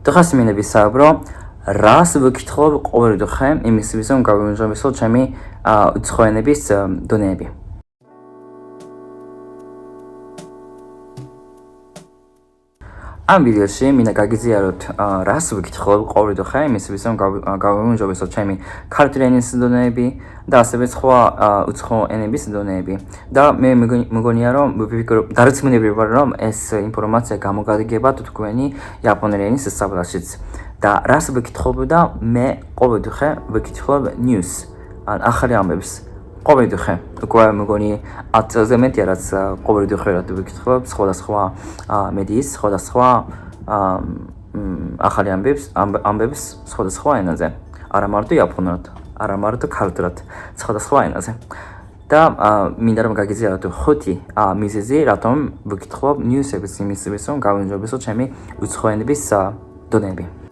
დღეს მინები საუბრო რას ვკითხავ ყოველ დღე იმისთვის რომ გავიმეჯობესო ჩემი უცხოენების დონეები. ამ ვიდეოში მინდა გაგიზიაროთ რას ვკითხავ ყოველ დღე იმისთვის რომ გავიმეჯობესო ჩემი ქართული ენის დონეები და ასევე სხვა უცხო ენების დონეები. და მე მეგონია რომ დარწმუნებული ვარ რომ ეს ინფორმაცია გამოგადგება თქვენი იაპონური ენის სწავლაშიც. და რას ვკითხავ და მე ყოველ დღე ვკითხავ news ან ახალი ამბებს. ყოველ დღე უკვე მეგონი 10 წელზე მეტია რაც ყოველ დღე ვკითხავ სხვადასხვა მედიის სხვადასხვა ახალი ამბებს სხვადასხვა ენაზე. არა მარტო იაპონურად, არა მარტო ქართულად, სხვადასხვა ენაზე. და მინდა რომ გაგიზიაროთ 5 მიზეზი რატომ ვკითხავ news-ების იმისთვის რომ გავიმეჯობესო ჩემი უცხო ენების დონეები.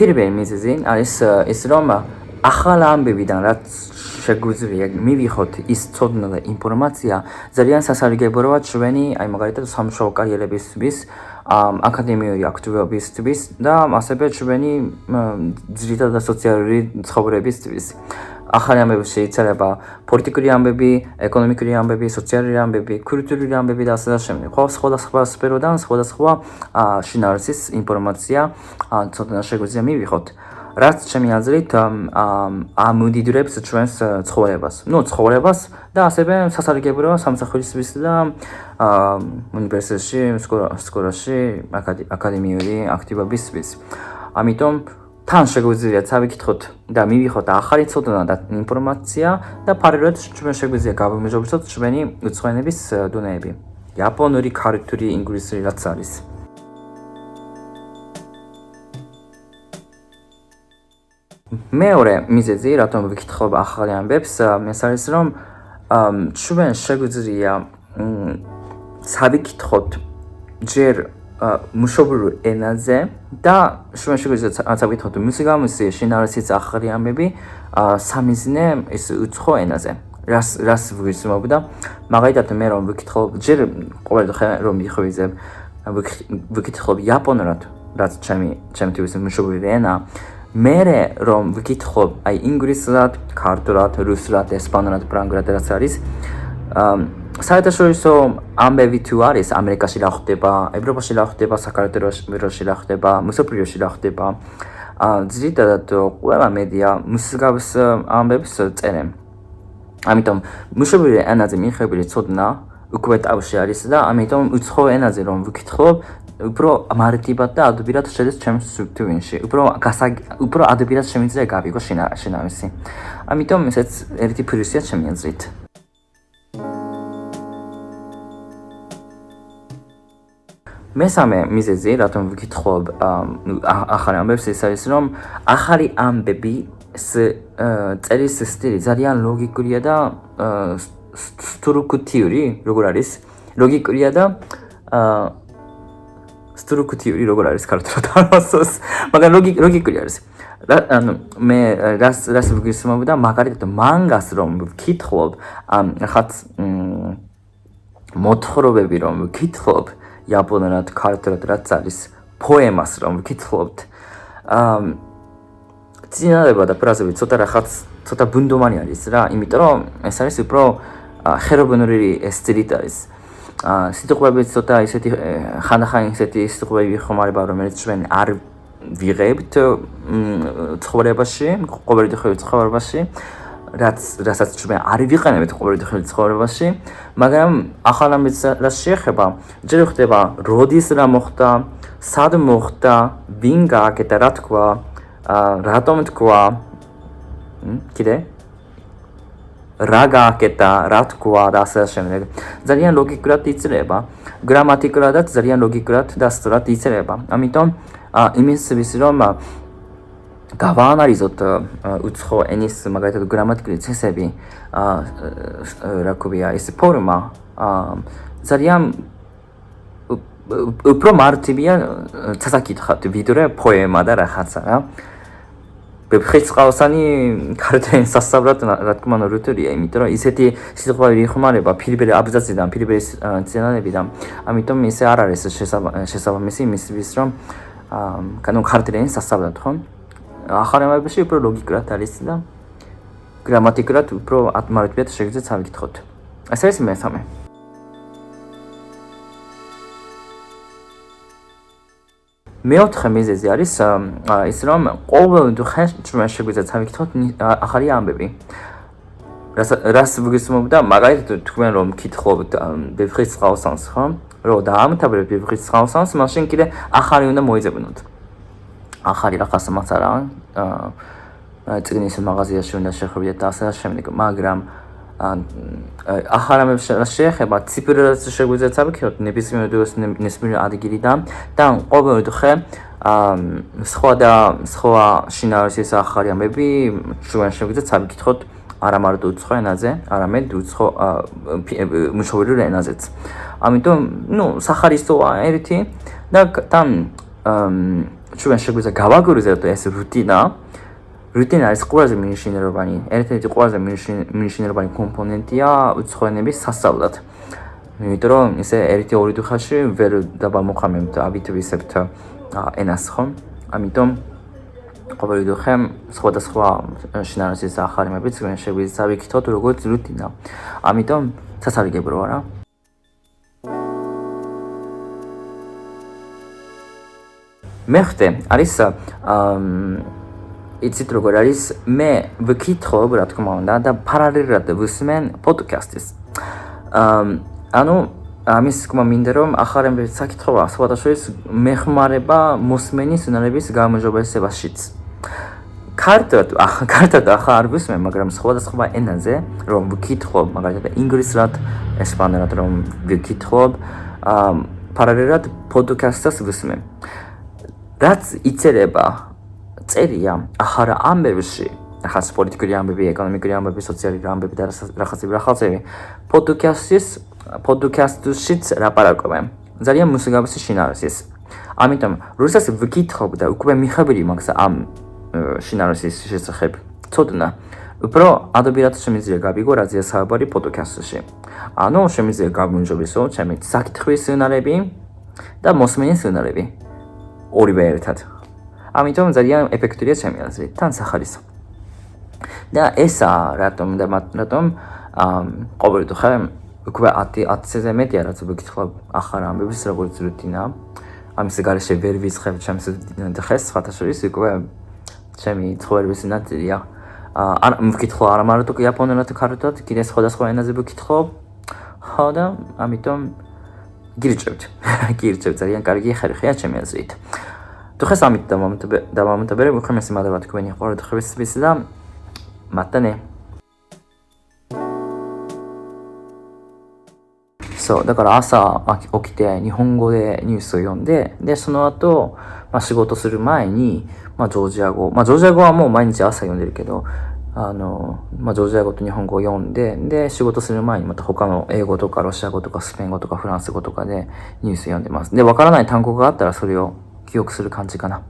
პირველი მიზეზი არის ის რომ ახალ ამბებიდან რაც შეგვიძლია მივიღოთ ის ცოდნა და ინფორმაცია ძალიან სასარგებლოა ჩვენი მაგალითად სამშობლო კარიერებისთვის, აკადემიური აქტივობებისთვის და ასევე ჩვენი ძირითადად სოციალური ცხოვრებისთვის. ახალი ამბები შეიძლება პოლიტიკური ამბები, ეკონომიკური ამბები, სოციალური ამბები, კულტურული ამბები და ასე შემდეგ. სხვადასხვა სფეროდან სხვადასხვა შინაარსის ინფორმაცია ცოდნა შეგვიძლია მივიღოთ. რაც ჩემი აზრით ამუდიდრებს ჩვენს ცხოვრებას. ცხოვრებას და ასევე სასარგებლოა სამსახურისთვის და უნივერსიტეტში, სკოლაში, აკადემიური აქტივობისთვის. ამიტომ თან შეგვიძლია წავიკითხოთ და მივიღოთ ახალი ცოდნა და ინფორმაცია და პარალელურად ჩვენ შეგვიძლია გავიმეჯობესოთ ჩვენი უცხო ენების დონეები. იაპონური, ქართული, ინგლისური რაც არის. მეორე მიზეზი რატომ ვკითხავ ახალი ამბებს, ეს არის რომ ჩვენ შეგვიძლია წავიკითხოთ ჯერ მშობლიურ ენაზე და ჩვენ შეგვიძლია წავიკითხოთ მუსიკამისი შინაარსის ახალი ამბები სამიზნე ის უცხო ენაზე. რას ვგრძნობ და მაგალითად მე რომ ვკითხავ ჯერ ყოველ დღე რომ მივხვდები ვკითხავ იაპონურად, რაც ჩემთვის მშობლიური ენა. მერე რომ ვკითხავ ინგლისურად, ქართულად, რუსულად, ესპანურად, ფრანგულად რაც არის. საერთაშორისო ამბები თუ არის ამერიკაში რა ხდება, ევროპაში რა ხდება, საქართველოში რა ხდება, მსოფლიოში რა ხდება. ძირითადად ყველა მედია მსგავს ამბებს წერენ. ამიტომ მშობლიურ ენაზე მიღებული ცოდნა უკვე ტავში არის და ამიტომ უცხო ენაზე რომ ვკითხავ უფრო მარტივად და ადვილად შედის ჩემს თვინში. უფრო ადვილად შემიძლია გავიგო შინაარსი. ამიტომ ესეც ერთი პრიორიტეტია ჩემი აზრით. მესამე მიზეზი, რატომ ვკითხავ ახალი ამბებს, ის არის რომ ახალი ამბების წერის სტილი ძალიან ლოგიკურია და სტრუქტურული, როგორ არის? ლოგიკურია და სტრუქტურული როგორ არის ქართულად ამასოს, მაგრამ ლოგიკური არის. მე რას ვგრძნობ და მაგალითად მანგას რომ ვკითხავ, ხაც მოთხრობები რომ ვკითხავ იაპონურად, ქართულად რაც არის, პოემას რომ ვკითხავთ. წინადადება და ფრაზები ცოტა ბუნდოვანი არის რა, იმიტომ რომ ეს არის უფრო ხელოვნური სტილით არის. სიტყვები ცოტა ისეთი ხანდახან ისეთი სიტყვები ხომარება რომელიც ჩვენ არ ვიღებთ ცხოვრებაში, ყოველდღიურ ცხოვრებაში, რასაც ჩვენ არ ვიყენებთ ყოველდღიურ ცხოვრებაში, მაგრამ ახალ ამბებს რაც შეეხება, ჯერ ხდება როდის რა მოხდა, სად მოხდა, ვინ გააკეთა, რა თქვა, რატომ თქვა, კიდე რა გააკეთა, რა თქვა და ასე შემდეგ. ძალიან ლოგიკურად იწერება, გრამატიკულადაც ძალიან ლოგიკურად და სწორად იწერება. ამიტომ იმისთვის რომ გავაანალიზოთ უცხო ენის მაგალითად გრამატიკული წესები, რა ქვია ეს ფორმა, ძალიან უფრო მარტივია წასაკითხავთ ვიდრე პოემა და რაღაცა რა. ბეფხეწყალსანი ქართლენ სასწავლად რა თქმა უნდა რუთულია, იმიტომ რომ ისეთი სიტყვები იხმარება პირველი აბზაციდან, პირველი წინანებიდან, ამიტომ ისე არ არის შესაბამისი იმისთვის, რომ ქართლენ სასწავლად, ხო? ახალამებაში უფრო ლოგიკურად არის და გრამატიკულად უფრო ატმარებიათ შეგიძლიათ წავიკითხოთ. ეს არის მესამე. მეოთხე მიზეზი არის ის რომ ყოველ დღე ჩვენ შეგვიძლია წავიკითხოთ ახალი ამბები. რას ვგრძნობ და მაგალითად თქვენ რომ მკითხავთ ბეფხეწყალსანს, ხო? რომ დაამთავრებთ ბეფხეწყალსანს, მაშინ კიდე ახალი უნდა მოიძებნოთ. ახალი რაღაცა მას არა წიგნის მაღაზიაში უნდა შეხვიდეთ და ასე შემდეგ, მაგრამ ახალ ამბებს შეეხება ციფრულად შეგვიძლია წავიკითხოთ ნებისმიერ ადგილიდან და ყოველ დღე სხვა შინაარსის ახალი ამბები ჩვენ შეგვიძლია წავიკითხოთ არა მარტო უცხო ენაზე, არამედ უცხო მშობლიურ ენაზეც. ამიტომ, სახარისტოა ერთი და ჩვენ შეგვიძლია გავაგრძელოთ ეს რუტინა. რუტინა არის ყველაზე მნიშვნელოვანი, ერთ-ერთი ყველაზე მნიშვნელოვანი კომპონენტია უცხო ენების სასწავლად. იმიტომ რომ ისე 1-2 დღეში ვერ დავამოხამებთ, აბიტვისებთ ენას, ხო? ამიტომ ყოველ დღე სხვადასხვა შინაარსის ახალი ამბები ჩვენ შეგვიძლია წავიკითხოთ როგორც რუტინა. ამიტომ სასარგებლოა რა. მეხუთე არის იცით როგორ არის მე ვკითხავ რა თქმა უნდა და პარალელურად ვისმენ პოდკასტის. ანუ ამის თქმა მინდა რომ ახალ ამბების საკითხვა სხვადასხვის მეხმარება მოსმენის უნარების გამოჟობესებაშიც. ქართულად ახლა არ ვისმენ, მაგრამ სხვადასხვა ენაზე რომ ვკითხავ, მაგალითად ინგლისურად, ესპანურად რომ ვკითხავ, პარალელურად პოდკასტს ვისმენ. რაც იწერება წერია ახალ ამბებში, ახლა პოლიტიკური ამბები, ეკონომიკური ამბები, სოციალური ამბები და რაღაცები, პოდკასტშიც ლაპარაკობენ. ძალიან მსგავსი შინაარსის. ამიტომ, როდესაც ვკითხავ და უკვე მიხაბილი მაქვს ამ შინაარსის შესახებ, ცოდნა, უფრო ადვილად შემიძლია გავიგო რაზეა საუბარი პოდკასტში. ანუ შემიძლია გავიმჟღავნო ჩემი საკითხვის უნარები და მოსმენის უნარები. ორივე ერთად. ამიტომ ძალიან ეფექტურია ჩემი აზრით, თან სახარისო. და ესაა რატომ ყოველ დღე უკვე 10-ზე მეტია რაც ვკითხავ ახალ ამბებს როგორც რუტინა. ამის გარეშე ვერ ვიწყებ ჩემს დღეს, სხვათა შორის უკვე ჩემი ცხოვრების ნაწილია. ვკითხავ არა მარტო იაპონურად, ქართულად, კიდე სხვადასხვა ენაზე ვკითხავ. ხო და ამიტომ გირჩევთ. ძალიან კარგი ხერხია ჩემი აზრით. დღეს ამით დავამთავრე, უხემესი მადლობა თქვენი ყურადღებისთვის და მათთანე. そうだから朝起きて日本語でニュースを読んで、その後、仕事する前に、ジョージア語、ジョージア語はもう毎日朝読んでるけど、ジョージア語と日本語を読んで、仕事する前にまた他の英語とかロシア語とかスペイン語とかフランス語とかでニュース読んでます。で、わからない単語があったらそれを記憶する感じかな。